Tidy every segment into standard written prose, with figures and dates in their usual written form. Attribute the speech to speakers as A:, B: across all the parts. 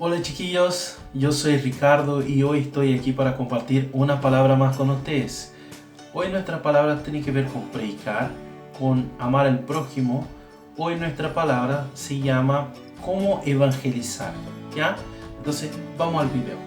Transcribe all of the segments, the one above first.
A: Hola chiquillos, yo soy Ricardo y hoy estoy aquí para compartir una palabra más con ustedes. Hoy nuestra palabra tiene que ver con predicar, con amar al prójimo. Hoy nuestra palabra se llama cómo evangelizar, ¿ya? Entonces vamos al video.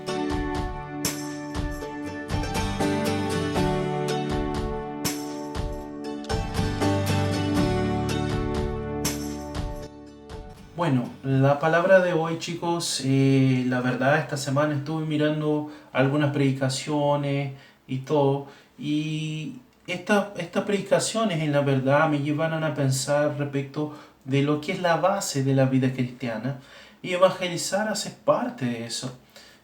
A: Bueno, la palabra de hoy, chicos, la verdad esta semana estuve mirando algunas predicaciones y todo, y estas predicaciones en la verdad me llevaron a pensar respecto de lo que es la base de la vida cristiana, y evangelizar hace parte de eso.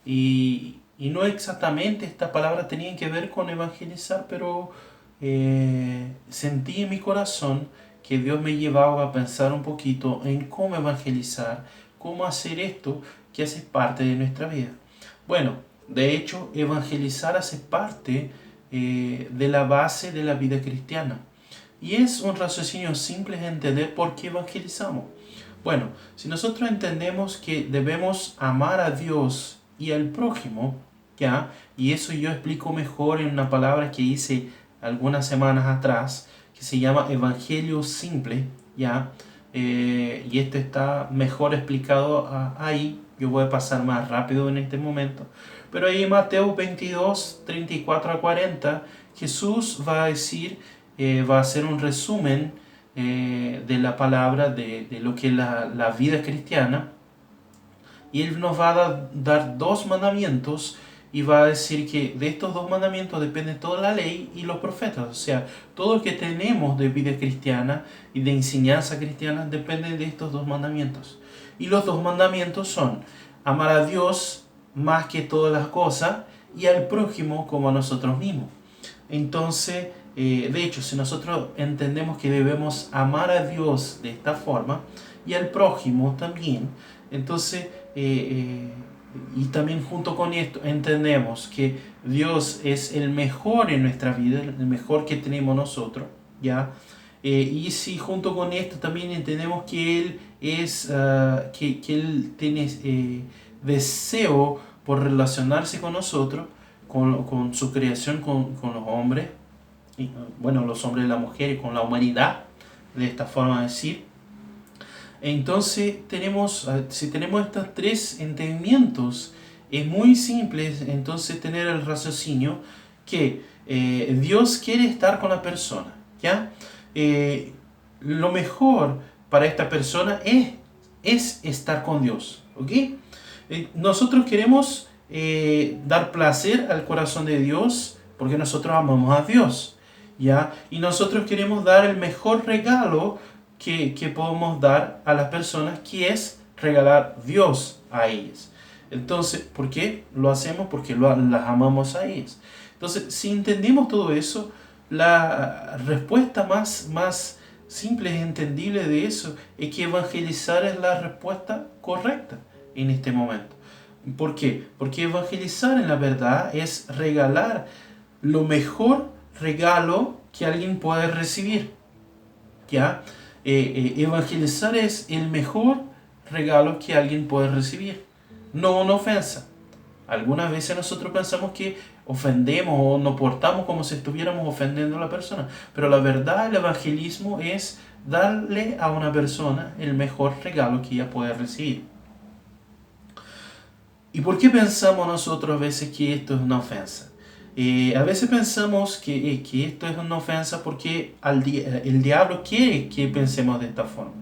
A: Y no exactamente esta palabra tenía que ver con evangelizar, pero sentí en mi corazón que Dios me llevaba a pensar un poquito en cómo evangelizar, cómo hacer esto que hace parte de nuestra vida. Bueno, de hecho, evangelizar hace parte de la base de la vida cristiana. Y es un raciocinio simple de entender por qué evangelizamos. Bueno, si nosotros entendemos que debemos amar a Dios y al prójimo, ¿ya? Y eso yo explico mejor en una palabra que hice algunas semanas atrás, que se llama Evangelio Simple, ¿ya? Y esto está mejor explicado ahí. Yo voy a pasar más rápido en este momento. Pero ahí en Mateo 22, 34 a 40, Jesús va a decir, va a hacer un resumen de la palabra, de lo que es la vida cristiana. Y Él nos va a dar dos mandamientos y va a decir que de estos dos mandamientos depende toda la ley y los profetas. O sea, todo lo que tenemos de vida cristiana y de enseñanza cristiana depende de estos dos mandamientos. Y los dos mandamientos son amar a Dios más que todas las cosas y al prójimo como a nosotros mismos. Entonces, de hecho, si nosotros entendemos que debemos amar a Dios de esta forma y al prójimo también, entonces, y también junto con esto entendemos que Dios es el mejor en nuestra vida, el mejor que tenemos nosotros, ¿ya? Y si junto con esto también entendemos que Él que Él tiene deseo por relacionarse con nosotros, con su creación, con los hombres, y, bueno, los hombres y la mujer, y con la humanidad, de esta forma de decir. Entonces, si tenemos estos tres entendimientos, es muy simple entonces tener el raciocinio que Dios quiere estar con la persona, ¿ya? Lo mejor para esta persona es estar con Dios, ¿ok? Nosotros queremos dar placer al corazón de Dios porque nosotros amamos a Dios, ¿ya? Y nosotros queremos dar el mejor regalo que podemos dar a las personas, que es regalar Dios a ellas. Entonces, ¿por qué lo hacemos? Porque las amamos a ellas. Entonces, si entendemos todo eso, la respuesta más simple y entendible de eso es que evangelizar es la respuesta correcta en este momento. ¿Por qué? Porque evangelizar en la verdad es regalar lo mejor regalo que alguien puede recibir, ¿ya? Evangelizar es el mejor regalo que alguien puede recibir, no una ofensa. Algunas veces nosotros pensamos que ofendemos o nos portamos como si estuviéramos ofendiendo a la persona, pero la verdad, el evangelismo es darle a una persona el mejor regalo que ella puede recibir. ¿Y por qué pensamos nosotros a veces que esto es una ofensa? A veces pensamos que esto es una ofensa porque el diablo quiere que pensemos de esta forma,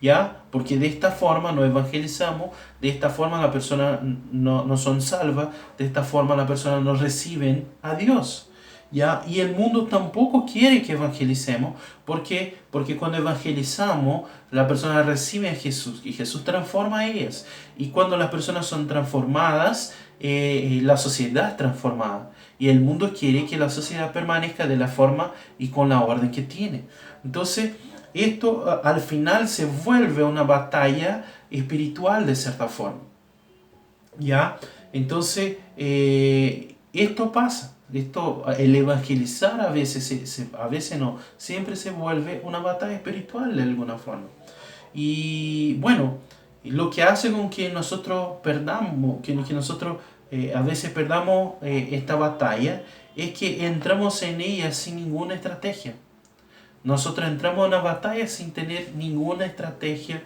A: ¿ya? Porque de esta forma no evangelizamos, de esta forma la persona no son salva, de esta forma la persona no reciben a Dios, ¿ya? Y el mundo tampoco quiere que evangelicemos, porque cuando evangelizamos, la persona recibe a Jesús y Jesús transforma a ellas. Y cuando las personas son transformadas, la sociedad es transformada. Y el mundo quiere que la sociedad permanezca de la forma y con la orden que tiene. Entonces, esto al final se vuelve una batalla espiritual de cierta forma, ¿ya? Entonces, esto pasa. El evangelizar a veces, a veces no, siempre se vuelve una batalla espiritual de alguna forma. Y bueno, Y lo que hace con que nosotros perdamos, que nosotros a veces perdamos esta batalla, es que entramos en ella sin ninguna estrategia. Nosotros entramos en una batalla sin tener ninguna estrategia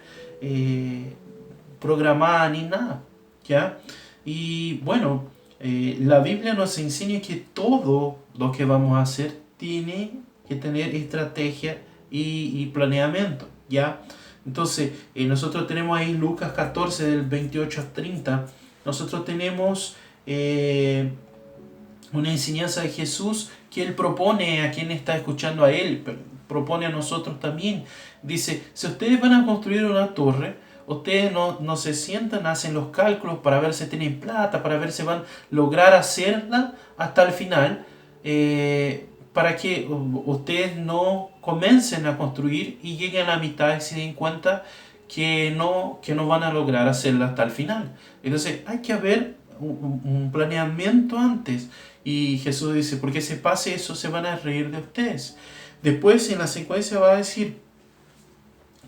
A: programada ni nada, ¿ya? Y bueno, la Biblia nos enseña que todo lo que vamos a hacer tiene que tener estrategia y planeamiento, ¿ya? Entonces, nosotros tenemos ahí Lucas 14 del 28 al 30, nosotros tenemos una enseñanza de Jesús que Él propone a quien está escuchando a Él, propone a nosotros también. Dice, si ustedes van a construir una torre, ustedes no se sientan, hacen los cálculos para ver si tienen plata, para ver si van a lograr hacerla hasta el final, para que ustedes no comiencen a construir y lleguen a la mitad y se den cuenta que no van a lograr hacerla hasta el final. Entonces hay que haber un planeamiento antes. Y Jesús dice, porque si pase eso, se van a reír de ustedes. Después en la secuencia va a decir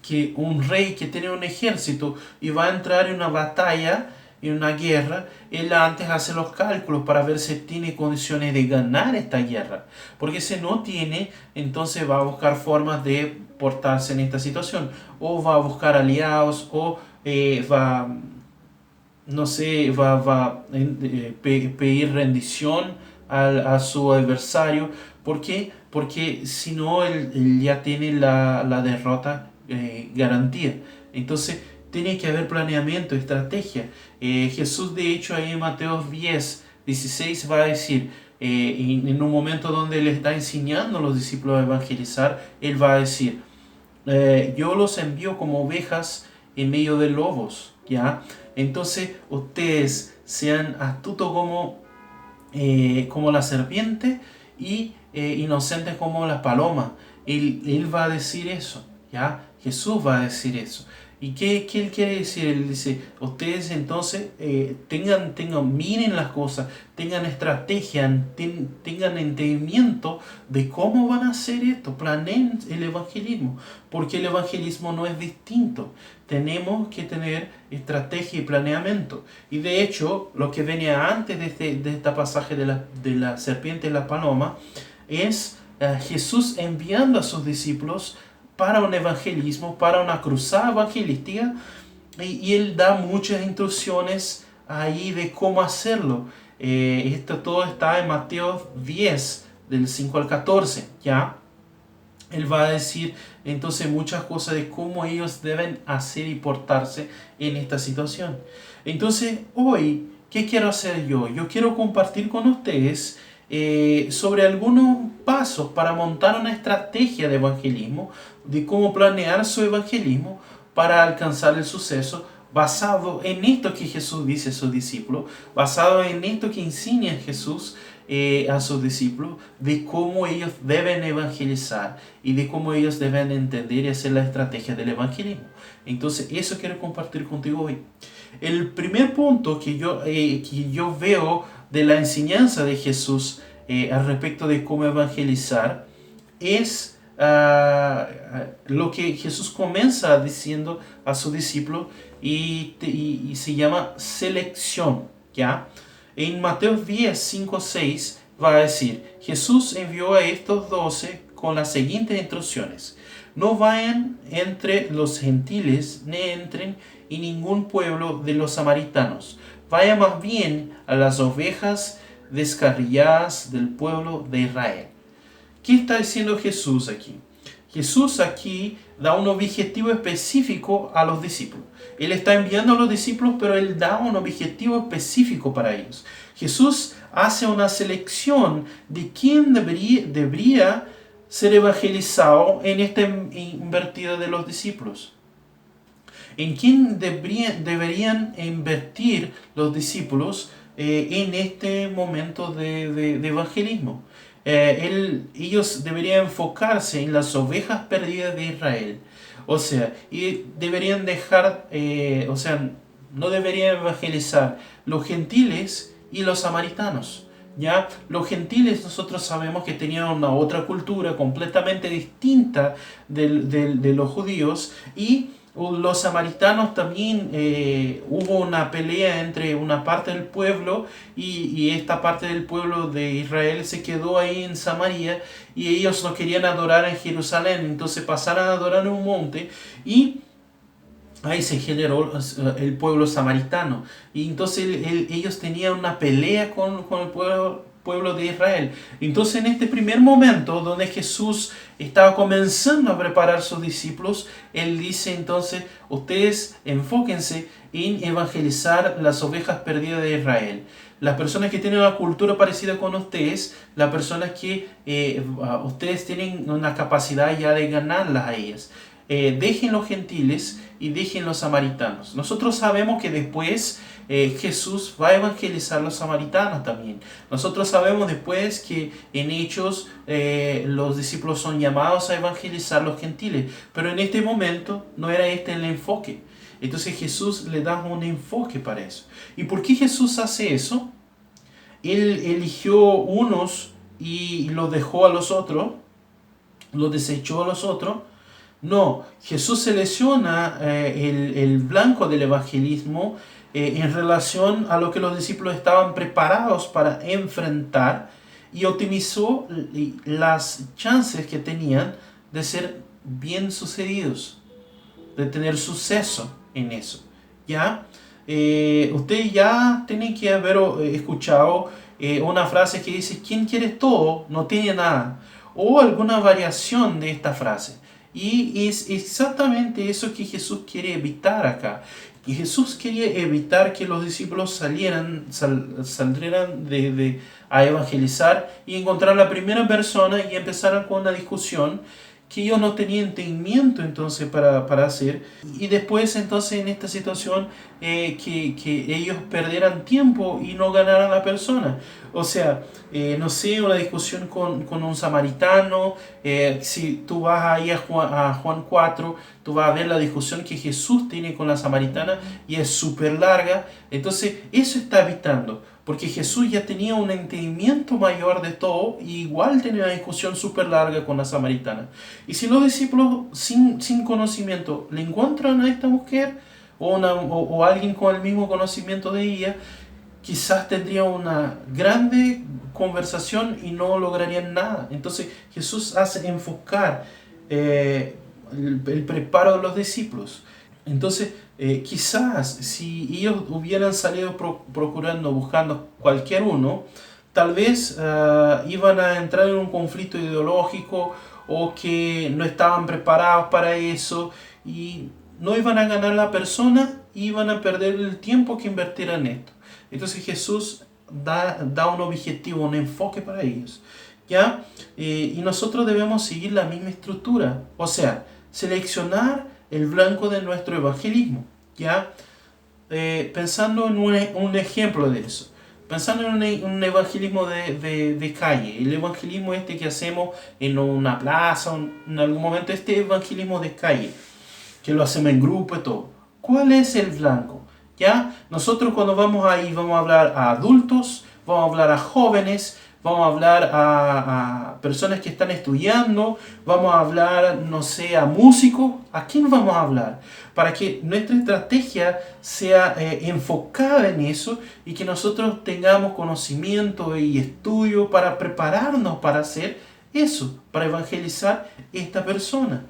A: que un rey que tiene un ejército y va a entrar en una batalla, en una guerra, él antes hace los cálculos para ver si tiene condiciones de ganar esta guerra. Porque si no tiene, entonces va a buscar formas de portarse en esta situación. O va a buscar aliados, o va a pedir rendición a su adversario. ¿Por qué? Porque si no, él ya tiene la derrota garantía. Entonces, tiene que haber planeamiento, estrategia. Jesús, de hecho, ahí en Mateo 10, 16 va a decir, en un momento donde le está enseñando a los discípulos a evangelizar, él va a decir, yo los envío como ovejas en medio de lobos, ¿ya? Entonces, ustedes sean astutos como la serpiente y inocentes como la paloma. Él va a decir eso, ¿ya? Jesús va a decir eso. ¿Y qué él quiere decir? Él dice, ustedes entonces miren las cosas, tengan estrategia, tengan entendimiento de cómo van a hacer esto, planeen el evangelismo, porque el evangelismo no es distinto. Tenemos que tener estrategia y planeamiento. Y de hecho, lo que venía antes de este pasaje de la serpiente y la paloma, es Jesús enviando a sus discípulos para un evangelismo, para una cruzada evangelística, y él da muchas instrucciones ahí de cómo hacerlo. Esto todo está en Mateo 10, del 5 al 14, ¿ya? Él va a decir entonces muchas cosas de cómo ellos deben hacer y portarse en esta situación. Entonces, hoy, ¿qué quiero hacer yo? Yo quiero compartir con ustedes sobre algunos pasos para montar una estrategia de evangelismo, de cómo planear su evangelismo para alcanzar el suceso, basado en esto que Jesús dice a sus discípulos, basado en esto que enseña Jesús a sus discípulos, de cómo ellos deben evangelizar y de cómo ellos deben entender y hacer la estrategia del evangelismo. Entonces, eso quiero compartir contigo hoy. El primer punto que yo veo de la enseñanza de Jesús al respecto de cómo evangelizar es lo que Jesús comienza diciendo a sus discípulos y se llama selección, ¿ya? En Mateo 10, 5, 6 va a decir, Jesús envió a estos 12 con las siguientes instrucciones: no vayan entre los gentiles, ni entren en ningún pueblo de los samaritanos. Vayan más bien a las ovejas descarriadas del pueblo de Israel. ¿Qué está diciendo Jesús aquí? Jesús aquí da un objetivo específico a los discípulos. Él está enviando a los discípulos, pero Él da un objetivo específico para ellos. Jesús hace una selección de quién debería ser evangelizado en esta invertida de los discípulos. ¿En quién deberían invertir los discípulos en este momento de evangelismo? Ellos deberían enfocarse en las ovejas perdidas de Israel. O sea, y deberían no deberían evangelizar los gentiles y los samaritanos. ¿Ya? Los gentiles nosotros sabemos que tenían una otra cultura completamente distinta de los judíos, y los samaritanos también, hubo una pelea entre una parte del pueblo y esta parte del pueblo de Israel se quedó ahí en Samaria y ellos no querían adorar en Jerusalén, entonces pasaron a adorar en un monte y ahí se generó el pueblo samaritano. Y entonces ellos tenían una pelea con el pueblo de Israel. Entonces en este primer momento donde Jesús estaba comenzando a preparar a sus discípulos, Él dice entonces, ustedes enfóquense en evangelizar las ovejas perdidas de Israel. Las personas que tienen una cultura parecida con ustedes, las personas que ustedes tienen una capacidad ya de ganarlas a ellas. Dejen los gentiles y dejen los samaritanos. Nosotros sabemos que después Jesús va a evangelizar a los samaritanos también. Nosotros sabemos después que en Hechos los discípulos son llamados a evangelizar a los gentiles, pero en este momento no era este el enfoque. Entonces Jesús le da un enfoque para eso. ¿Y por qué Jesús hace eso? Él eligió unos y los dejó a los otros, los desechó a los otros. No, Jesús selecciona el blanco del evangelismo en relación a lo que los discípulos estaban preparados para enfrentar y optimizó las chances que tenían de ser bien sucedidos, de tener suceso en eso. ¿Ya? Ustedes ya tienen que haber escuchado una frase que dice: quien quiere todo no tiene nada, o alguna variación de esta frase. Y es exactamente eso que Jesús quiere evitar acá. Y Jesús quería evitar que los discípulos saldrían a evangelizar y encontrar la primera persona y empezaran con una discusión que ellos no tenían entendimiento entonces para hacer, y después entonces en esta situación que ellos perdieran tiempo y no ganaran a la persona. O sea, no sé, una discusión con un samaritano. Si tú vas ahí a Juan 4, tú vas a ver la discusión que Jesús tiene con la samaritana y es súper larga. Entonces eso está evitando, porque Jesús ya tenía un entendimiento mayor de todo y igual tenía una discusión súper larga con la samaritana. Y si los discípulos sin conocimiento le encuentran a esta mujer o alguien con el mismo conocimiento de ella, quizás tendrían una grande conversación y no lograrían nada. Entonces Jesús hace enfocar el preparo de los discípulos. Entonces quizás si ellos hubieran salido procurando, buscando cualquier uno, tal vez iban a entrar en un conflicto ideológico o que no estaban preparados para eso y no iban a ganar la persona, iban a perder el tiempo que invertieran en esto. Entonces Jesús da un objetivo, un enfoque para ellos, ¿ya? Y nosotros debemos seguir la misma estructura, o sea, seleccionar el blanco de nuestro evangelismo, ¿ya? Pensando en un ejemplo de eso, pensando en un evangelismo de calle, el evangelismo este que hacemos en una plaza, en algún momento, este evangelismo de calle, que lo hacemos en grupo y todo. ¿Cuál es el blanco? ¿Ya? Nosotros cuando vamos ahí vamos a hablar a adultos, vamos a hablar a jóvenes, vamos a hablar a personas que están estudiando, vamos a hablar, no sé, a músicos. ¿A quién vamos a hablar? Para que nuestra estrategia sea enfocada en eso y que nosotros tengamos conocimiento y estudio para prepararnos para hacer eso, para evangelizar esta persona.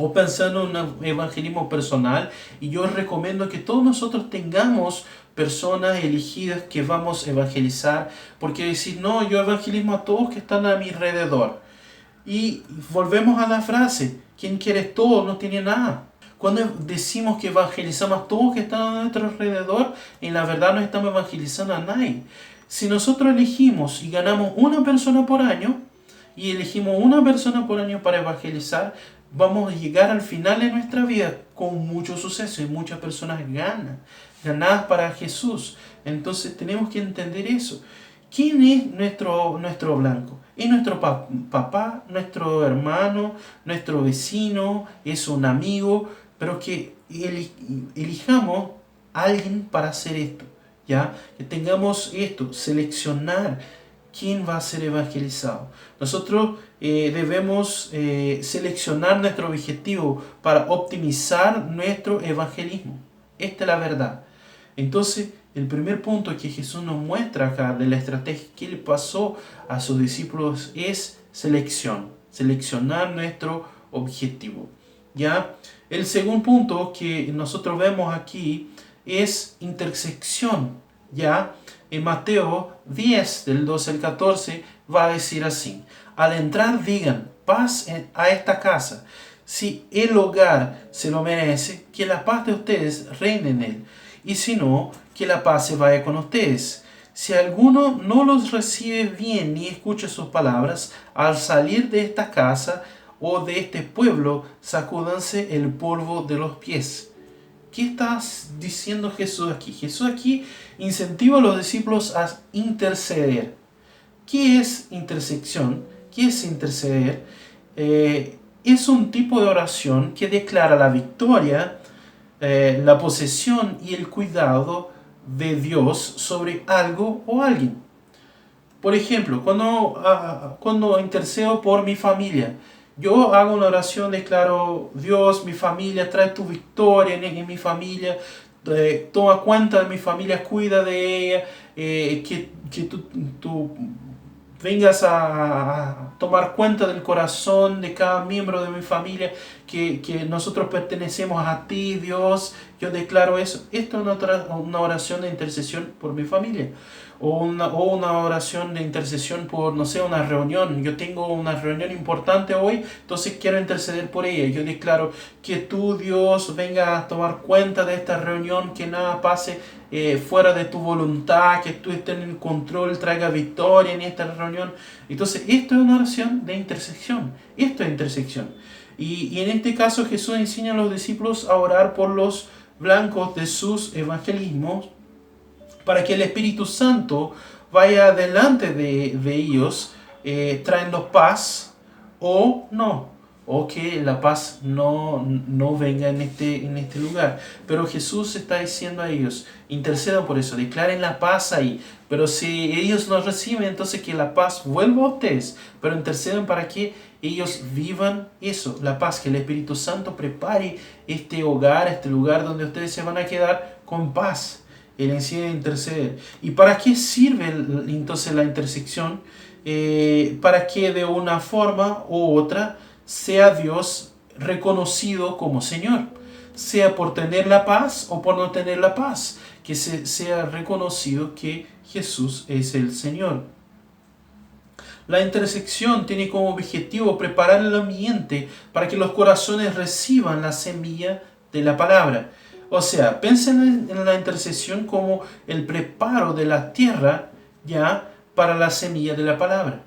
A: O pensando en un evangelismo personal, y yo recomiendo que todos nosotros tengamos personas elegidas que vamos a evangelizar, porque decir, no, yo evangelismo a todos que están a mi alrededor. Y volvemos a la frase, quien quiere todo no tiene nada. Cuando decimos que evangelizamos a todos que están a nuestro alrededor, en la verdad no estamos evangelizando a nadie. Si nosotros elegimos y ganamos una persona por año, y elegimos una persona por año para evangelizar, vamos a llegar al final de nuestra vida con mucho suceso y muchas personas ganadas para Jesús. Entonces tenemos que entender eso. ¿Quién es nuestro blanco? Es nuestro papá, nuestro hermano, nuestro vecino, es un amigo, pero que elijamos a alguien para hacer esto, ¿ya? Que tengamos esto, seleccionar quién va a ser evangelizado. Nosotros debemos seleccionar nuestro objetivo para optimizar nuestro evangelismo. Esta es la verdad. Entonces, el primer punto que Jesús nos muestra acá de la estrategia que le pasó a sus discípulos es seleccionar nuestro objetivo. ¿Ya? El segundo punto que nosotros vemos aquí es intersección. ¿Ya? En Mateo 10, del 12 al 14, va a decir así: al entrar digan, paz a esta casa. Si el hogar se lo merece, que la paz de ustedes reine en él. Y si no, que la paz se vaya con ustedes. Si alguno no los recibe bien ni escucha sus palabras, al salir de esta casa o de este pueblo, sacúdanse el polvo de los pies. ¿Qué está diciendo Jesús aquí? Jesús aquí incentiva a los discípulos a interceder. ¿Qué es intersección? ¿Qué es interceder? Es un tipo de oración que declara la victoria, la posesión y el cuidado de Dios sobre algo o alguien. Por ejemplo, cuando intercedo por mi familia, yo hago una oración, declaro: Dios, mi familia, trae tu victoria en mi familia, toma cuenta de mi familia, cuida de ella, que tú vengas a tomar cuenta del corazón de cada miembro de mi familia, que nosotros pertenecemos a ti, Dios. Yo declaro eso. Esto es una oración de intercesión por mi familia. O una oración de intercesión por, no sé, una reunión. Yo tengo una reunión importante hoy, entonces quiero interceder por ella. Yo declaro que tú, Dios, venga a tomar cuenta de esta reunión, que nada pase fuera de tu voluntad, que tú estés en el control, traiga victoria en esta reunión. Entonces, esto es una oración de intersección. Esto es intersección. Y en este caso Jesús enseña a los discípulos a orar por los blancos de sus evangelismos, para que el Espíritu Santo vaya delante de ellos, trayendo paz o no, o que la paz no venga en este lugar. Pero Jesús está diciendo a ellos: intercedan por eso, declaren la paz ahí. Pero si ellos no reciben, entonces que la paz vuelva a ustedes. Pero intercedan para que ellos vivan eso, la paz, que el Espíritu Santo prepare este hogar, este lugar donde ustedes se van a quedar con paz. Él enseña a interceder. ¿Y para qué sirve entonces la intersección? Para que de una forma u otra sea Dios reconocido como Señor, sea por tener la paz o por no tener la paz, que sea reconocido que Jesús es el Señor. La intersección tiene como objetivo preparar el ambiente para que los corazones reciban la semilla de la palabra. O sea, piensen en la intersección como el preparo de la tierra ya para la semilla de la palabra.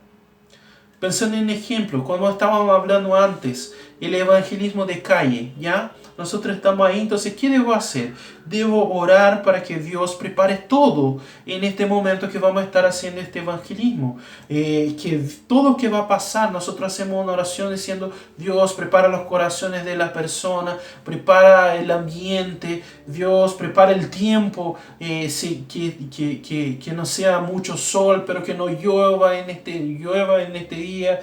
A: Pensando en ejemplo, como estábamos hablando antes, el evangelismo de calle, ¿ya? Nosotros estamos ahí, entonces, ¿qué debo hacer? Debo orar para que Dios prepare todo en este momento que vamos a estar haciendo este evangelismo. Que todo lo que va a pasar, nosotros hacemos una oración diciendo: Dios, prepara los corazones de las personas, prepara el ambiente, Dios, prepara el tiempo, que no sea mucho sol, pero que no llueva en este día.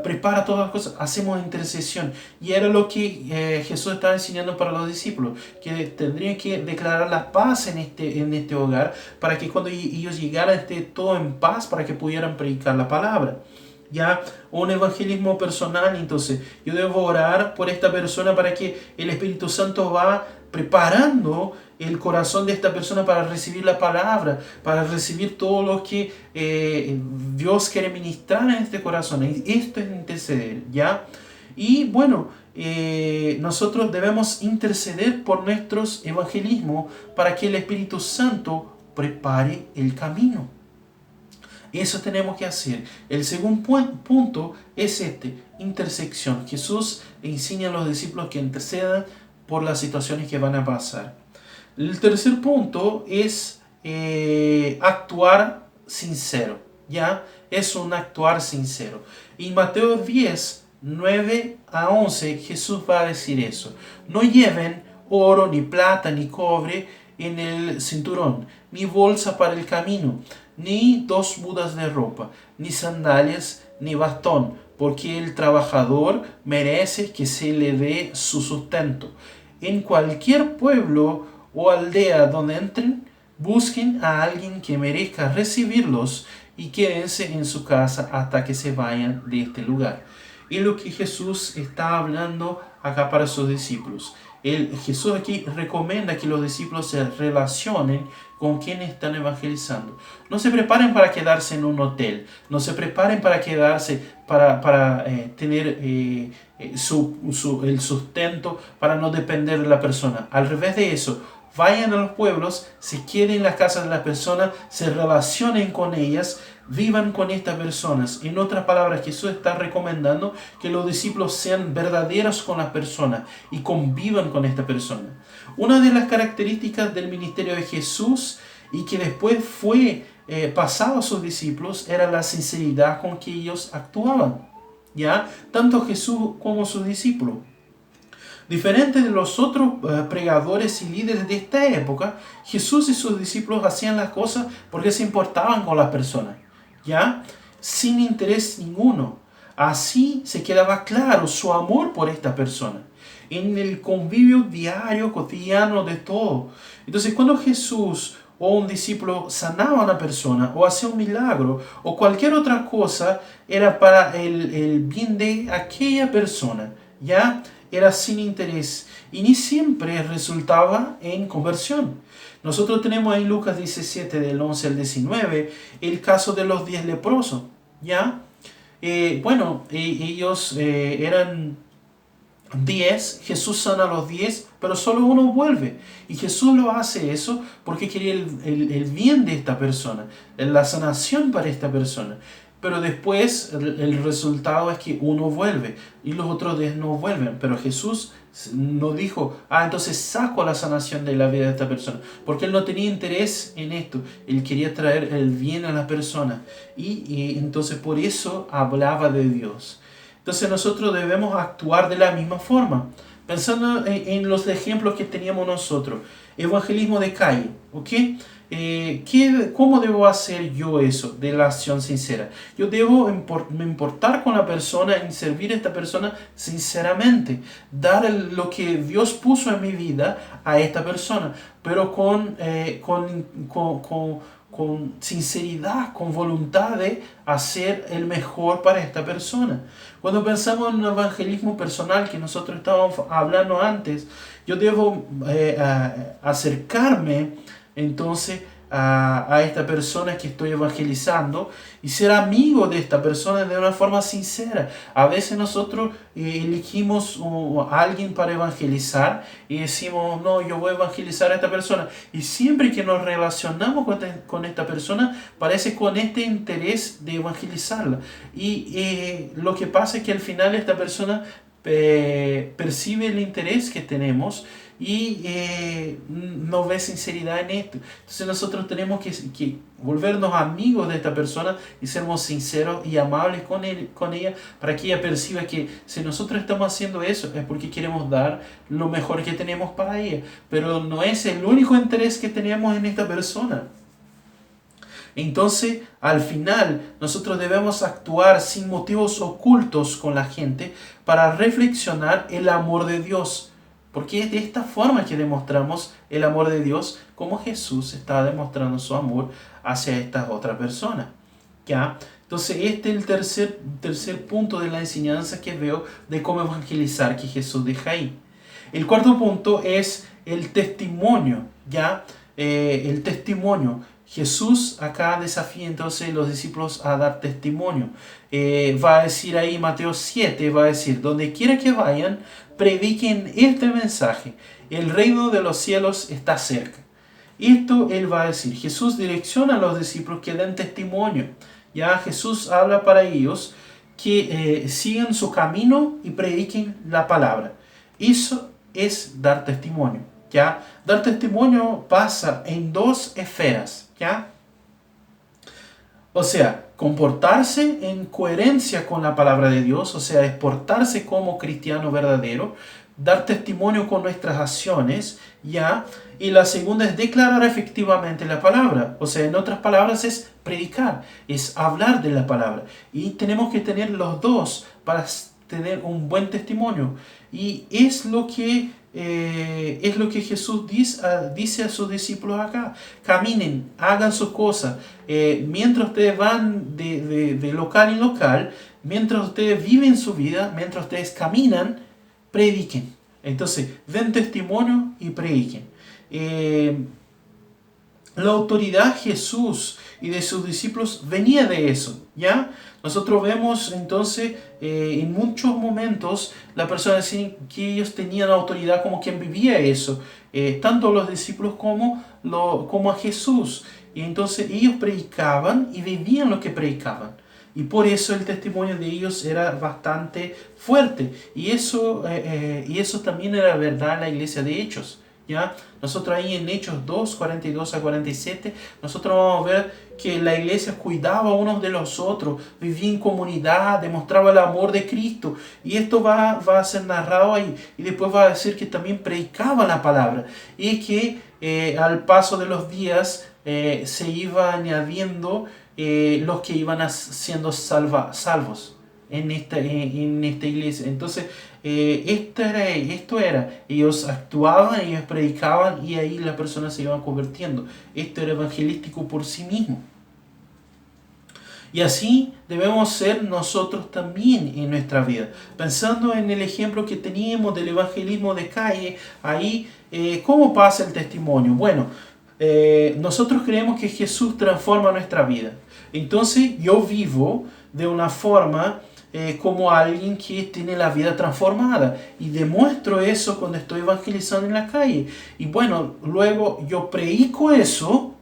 A: Prepara todas las cosas, hacemos intercesión. Y era lo que Jesús estaba enseñando para los discípulos, que tendrían que declarar la paz en este hogar, para que cuando ellos llegaran esté todo en paz, para que pudieran predicar la palabra. Ya, un evangelismo personal. Entonces yo debo orar por esta persona para que el Espíritu Santo va preparando el corazón de esta persona para recibir la palabra, para recibir todo lo que Dios quiere ministrar en este corazón. Esto es interceder, ¿ya? Y bueno, nosotros debemos interceder por nuestros evangelismos para que el Espíritu Santo prepare el camino. Eso tenemos que hacer. El segundo punto es intersección. Jesús enseña a los discípulos que intercedan por las situaciones que van a pasar. El tercer punto es actuar sincero. ¿Ya? Es un actuar sincero. En Mateo 10, 9 a 11, Jesús va a decir eso. No lleven oro, ni plata, ni cobre, en el cinturón, ni bolsa para el camino, ni 2 mudas de ropa, ni sandalias, ni bastón, porque el trabajador merece que se le dé su sustento. En cualquier pueblo o aldea donde entren, busquen a alguien que merezca recibirlos y quédense en su casa hasta que se vayan de este lugar. Y lo que Jesús está hablando acá para sus discípulos. Jesús aquí recomienda que los discípulos se relacionen con quienes están evangelizando. No se preparen para quedarse en un hotel, no se preparen para quedarse, para tener el sustento, para no depender de la persona. Al revés de eso, vayan a los pueblos, se queden en las casas de las personas, se relacionen con ellas, vivan con estas personas. En otras palabras, Jesús está recomendando que los discípulos sean verdaderos con las personas y convivan con esta persona. Una de las características del ministerio de Jesús y que después fue pasado a sus discípulos era la sinceridad con que ellos actuaban, ¿ya? Tanto Jesús como sus discípulos. Diferente de los otros pregadores y líderes de esta época, Jesús y sus discípulos hacían las cosas porque se importaban con las personas, ¿ya? Sin interés ninguno. Así se quedaba claro su amor por esta persona, en el convivio diario, cotidiano de todo. Entonces, cuando Jesús o un discípulo sanaba a una persona, o hacía un milagro, o cualquier otra cosa, era para el bien de aquella persona, ¿ya? Era sin interés y ni siempre resultaba en conversión. Nosotros tenemos en Lucas 17, del 11 al 19, el caso de los 10 leprosos, ¿ya? Ellos eran 10, Jesús sana a los 10, pero solo uno vuelve. Y Jesús lo hace eso porque quería el bien de esta persona, la sanación para esta persona. Pero después el resultado es que uno vuelve y los otros 10 no vuelven. Pero Jesús no dijo, entonces saco la sanación de la vida de esta persona. Porque Él no tenía interés en esto. Él quería traer el bien a la persona. Y entonces por eso hablaba de Dios. Entonces nosotros debemos actuar de la misma forma. Pensando en los ejemplos que teníamos nosotros. Evangelismo de calle, ¿ok? ¿Cómo debo hacer yo eso de la acción sincera? Yo debo me importar con la persona y servir a esta persona sinceramente. Dar lo que Dios puso en mi vida a esta persona, pero con sinceridad, con voluntad de hacer el mejor para esta persona. Cuando pensamos en un evangelismo personal que nosotros estábamos hablando antes, yo debo acercarme entonces a esta persona que estoy evangelizando y ser amigo de esta persona de una forma sincera. A veces nosotros elegimos a alguien para evangelizar y decimos, no, yo voy a evangelizar a esta persona. Y siempre que nos relacionamos con esta persona, parece con este interés de evangelizarla. Y lo que pasa es que al final esta persona percibe el interés que tenemos y no ve sinceridad en esto. Entonces nosotros tenemos que volvernos amigos de esta persona y sermos sinceros y amables con ella, para que ella perciba que si nosotros estamos haciendo eso es porque queremos dar lo mejor que tenemos para ella, pero no es el único interés que tenemos en esta persona. Entonces, al final, nosotros debemos actuar sin motivos ocultos con la gente para reflexionar el amor de Dios. Porque es de esta forma que demostramos el amor de Dios, como Jesús está demostrando su amor hacia esta otra persona. ¿Ya? Entonces, este es el tercer punto de la enseñanza que veo de cómo evangelizar que Jesús deja ahí. El cuarto punto es el testimonio. ¿Ya? El testimonio. Jesús acá desafía entonces a los discípulos a dar testimonio. Va a decir ahí Mateo 7, va a decir, donde quiera que vayan, prediquen este mensaje. El reino de los cielos está cerca. Esto Él va a decir. Jesús direcciona a los discípulos que den testimonio. Ya Jesús habla para ellos que sigan su camino y prediquen la palabra. Eso es dar testimonio. ¿Ya? Dar testimonio pasa en dos esferas, ¿ya? O sea, comportarse en coherencia con la palabra de Dios, o sea, exportarse como cristiano verdadero, dar testimonio con nuestras acciones, ¿ya? Y la segunda es declarar efectivamente la palabra. O sea, en otras palabras es predicar, es hablar de la palabra. Y tenemos que tener los dos para tener un buen testimonio. Y es lo que Jesús dice a sus discípulos acá. Caminen, hagan sus cosas. Mientras ustedes van de local en local, mientras ustedes viven su vida, mientras ustedes caminan, prediquen. Entonces, den testimonio y prediquen. La autoridad de Jesús y de sus discípulos venía de eso, ¿ya? Nosotros vemos entonces en muchos momentos la persona decir que ellos tenían autoridad como quien vivía eso, tanto los discípulos como a Jesús. Y entonces ellos predicaban y vivían lo que predicaban. Y por eso el testimonio de ellos era bastante fuerte. Y eso también era verdad en la iglesia de Hechos. ¿Ya? Nosotros ahí en Hechos 2, 42 a 47, nosotros vamos a ver que la iglesia cuidaba unos de los otros, vivía en comunidad, demostraba el amor de Cristo. Y esto va a ser narrado ahí. Y después va a decir que también predicaban la palabra. Y que al paso de los días se iba añadiendo los que iban siendo salvos en esta iglesia. Entonces, esto era, ellos actuaban, ellos predicaban y ahí las personas se iban convirtiendo. Esto era evangelístico por sí mismo. Y así debemos ser nosotros también en nuestra vida. Pensando en el ejemplo que teníamos del evangelismo de calle, ahí, ¿cómo pasa el testimonio? Bueno, nosotros creemos que Jesús transforma nuestra vida. Entonces yo vivo de una forma como alguien que tiene la vida transformada y demuestro eso cuando estoy evangelizando en la calle. Y bueno, luego yo predico eso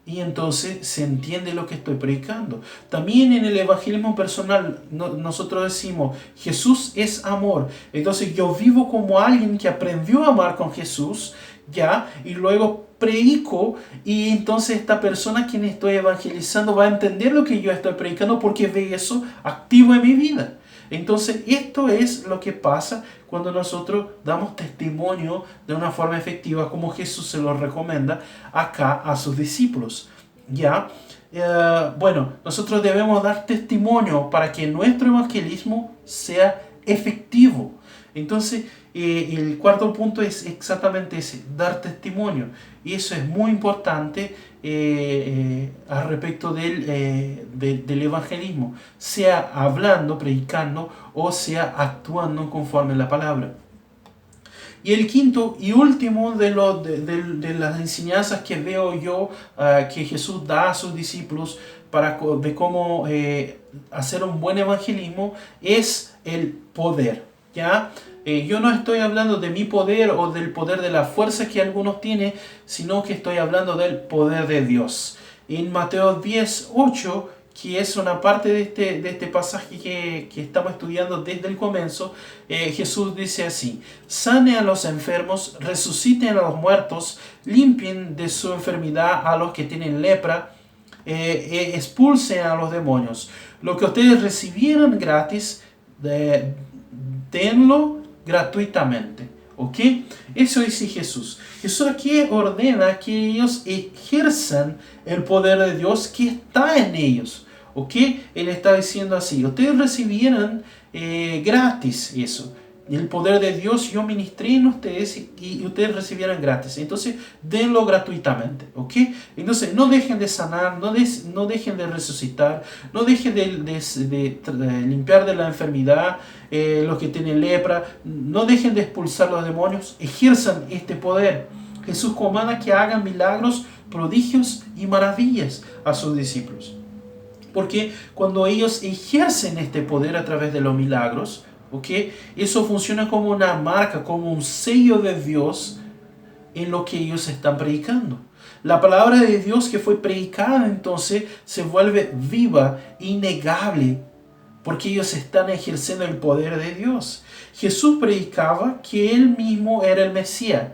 A: y entonces se entiende lo que estoy predicando. También en el evangelismo personal nosotros decimos Jesús es amor. Entonces yo vivo como alguien que aprendió a amar con Jesús, ¿ya? Y luego predico y entonces esta persona a quien estoy evangelizando va a entender lo que yo estoy predicando porque ve eso activo en mi vida. Entonces esto es lo que pasa cuando nosotros damos testimonio de una forma efectiva como Jesús se lo recomienda acá a sus discípulos. ¿Ya? Bueno, nosotros debemos dar testimonio para que nuestro evangelismo sea efectivo. Entonces, el cuarto punto es exactamente ese, dar testimonio. Y eso es muy importante al respecto del evangelismo, sea hablando, predicando, o sea actuando conforme a la palabra. Y el quinto y último de las enseñanzas que veo yo que Jesús da a sus discípulos de cómo hacer un buen evangelismo es el poder. ¿Ya? Yo no estoy hablando de mi poder o del poder de la fuerza que algunos tienen, sino que estoy hablando del poder de Dios. En Mateo 10:8, que es una parte de este pasaje que estamos estudiando desde el comienzo, Jesús dice así: sane a los enfermos, resuciten a los muertos, limpien de su enfermedad a los que tienen lepra, expulsen a los demonios. Lo que ustedes recibieron gratis, denlo gratuitamente. ¿Ok? Eso dice Jesús. Jesús aquí ordena que ellos ejerzan el poder de Dios que está en ellos. ¿Ok? Él está diciendo así: ustedes recibieron gratis eso. El poder de Dios yo ministré en ustedes y ustedes recibieron gratis. Entonces, denlo gratuitamente. ¿Ok? Entonces, no dejen de sanar, no dejen de resucitar, no dejen de limpiar de la enfermedad los que tienen lepra, no dejen de expulsar los demonios, ejerzan este poder. Jesús comanda que hagan milagros, prodigios y maravillas a sus discípulos. Porque cuando ellos ejercen este poder a través de los milagros, ¿okay? Eso funciona como una marca, como un sello de Dios en lo que ellos están predicando. La palabra de Dios que fue predicada entonces se vuelve viva, innegable, porque ellos están ejerciendo el poder de Dios. Jesús predicaba que Él mismo era el Mesías,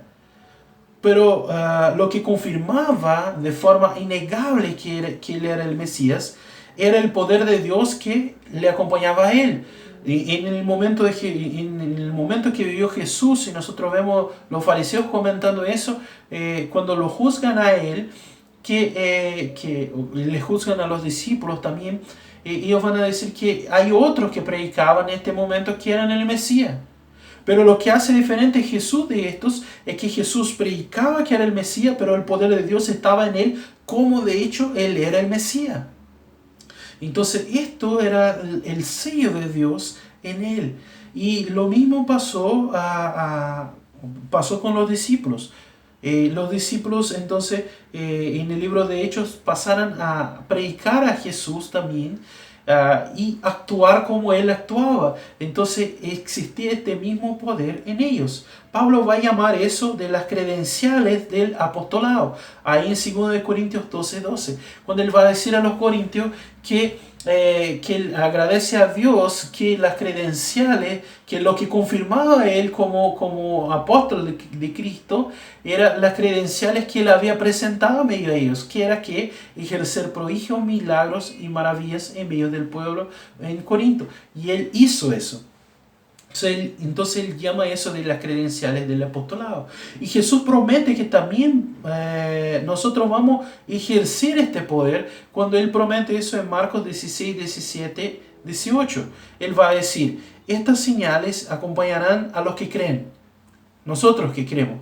A: pero lo que confirmaba de forma innegable que Él era el Mesías era el poder de Dios que le acompañaba a Él. En el momento en el momento que vivió Jesús, y nosotros vemos los fariseos comentando eso, cuando lo juzgan a él, que le juzgan a los discípulos también, ellos van a decir que hay otros que predicaban en este momento que eran el Mesías. Pero lo que hace diferente Jesús de estos es que Jesús predicaba que era el Mesías, pero el poder de Dios estaba en él, como de hecho él era el Mesías. Entonces esto era el sello de Dios en él. Y lo mismo pasó con los discípulos. Los discípulos entonces en el libro de Hechos pasaron a predicar a Jesús también, y actuar como él actuaba. Entonces existía este mismo poder en ellos. Pablo va a llamar eso de las credenciales del apostolado, ahí en 2 Corintios 12:12, cuando él va a decir a los corintios que él agradece a Dios que las credenciales, que lo que confirmaba a él como apóstol de Cristo, eran las credenciales que él había presentado en medio de ellos, que era que ejercer prodigios, milagros y maravillas en medio del pueblo en Corinto. Y él hizo eso. Entonces él llama eso de las credenciales del apostolado. Y Jesús promete que también nosotros vamos a ejercer este poder cuando él promete eso en Marcos 16, 17, 18. Él va a decir, estas señales acompañarán a los que creen, nosotros que creemos.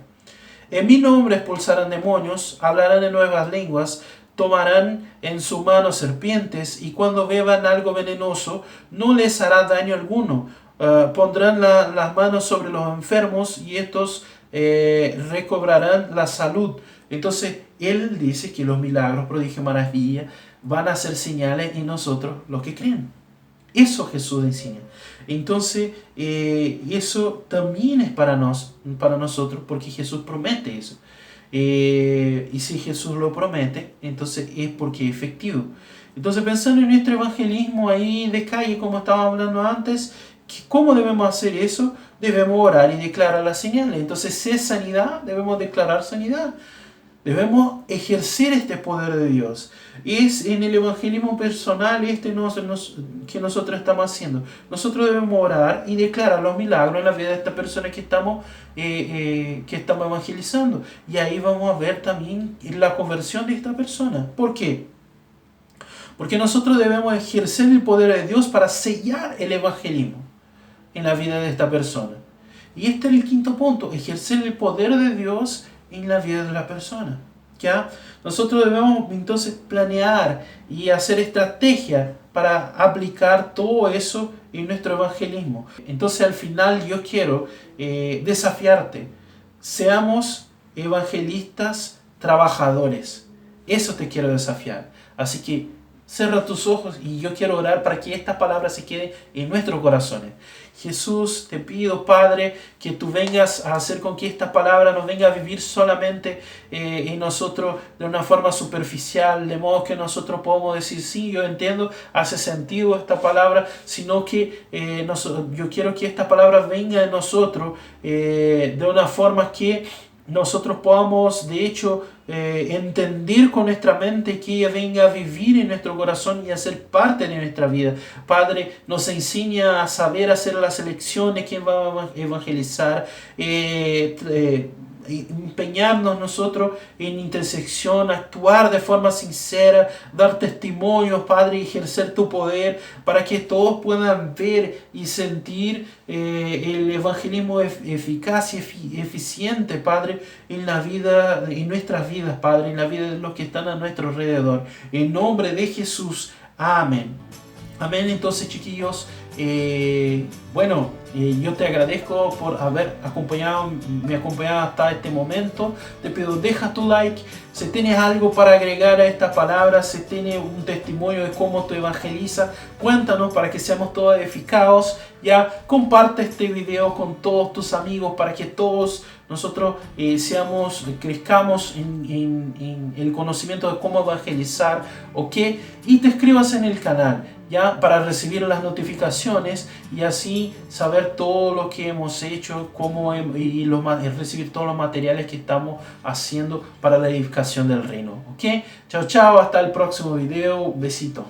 A: En mi nombre expulsarán demonios, hablarán en nuevas lenguas, tomarán en su mano serpientes, y cuando beban algo venenoso no les hará daño alguno. Pondrán las manos sobre los enfermos y estos recobrarán la salud. Entonces él dice que los milagros, prodigios, maravillas van a ser señales en nosotros los que creen. Eso Jesús enseña. Entonces eso también es para nosotros, porque Jesús promete eso. Y si Jesús lo promete, entonces es porque es efectivo. Entonces, pensando en nuestro evangelismo ahí de calle, como estaba hablando antes, ¿cómo debemos hacer eso? Debemos orar y declarar las señales. Entonces, si es sanidad, debemos declarar sanidad. Debemos ejercer este poder de Dios. Es en el evangelismo personal que nosotros estamos haciendo. Nosotros debemos orar y declarar los milagros en la vida de esta persona que estamos evangelizando. Y ahí vamos a ver también la conversión de esta persona. ¿Por qué? Porque nosotros debemos ejercer el poder de Dios para sellar el evangelismo en la vida de esta persona. Y este es el quinto punto, ejercer el poder de Dios en la vida de la persona. ¿Ya? Nosotros debemos entonces planear y hacer estrategias para aplicar todo eso en nuestro evangelismo. Entonces al final yo quiero desafiarte, seamos evangelistas trabajadores. Eso te quiero desafiar. Así que cierra tus ojos y yo quiero orar para que estas palabras se queden en nuestros corazones. Jesús, te pido, Padre, que tú vengas a hacer con que esta palabra no venga a vivir solamente en nosotros de una forma superficial, de modo que nosotros podamos decir, sí, yo entiendo, hace sentido esta palabra, sino que yo quiero que esta palabra venga en nosotros de una forma que nosotros podamos, de hecho, entender con nuestra mente, que ella venga a vivir en nuestro corazón y a ser parte de nuestra vida. Padre, nos enseña a saber hacer las elecciones, quién va a evangelizar, empeñarnos nosotros en intersección, actuar de forma sincera, dar testimonio, Padre, y ejercer tu poder para que todos puedan ver y sentir el evangelismo eficaz y eficiente, Padre, en nuestras vidas, Padre, en la vida de los que están a nuestro alrededor. En nombre de Jesús. Amén. Amén. Entonces, chiquillos, yo te agradezco por haber me acompañado hasta este momento. Te pido, deja tu like. Si tienes algo para agregar a estas palabras, si tienes un testimonio de cómo tú evangelizas, cuéntanos para que seamos todos edificados. Ya, comparte este video con todos tus amigos para que todos nosotros crezcamos en el conocimiento de cómo evangelizar, ¿ok? Y te inscribas en el canal, ya, para recibir las notificaciones y así saber todo lo que hemos hecho, recibir todos los materiales que estamos haciendo para la edificación del reino, ¿ok? Chao, chao, hasta el próximo video, besito.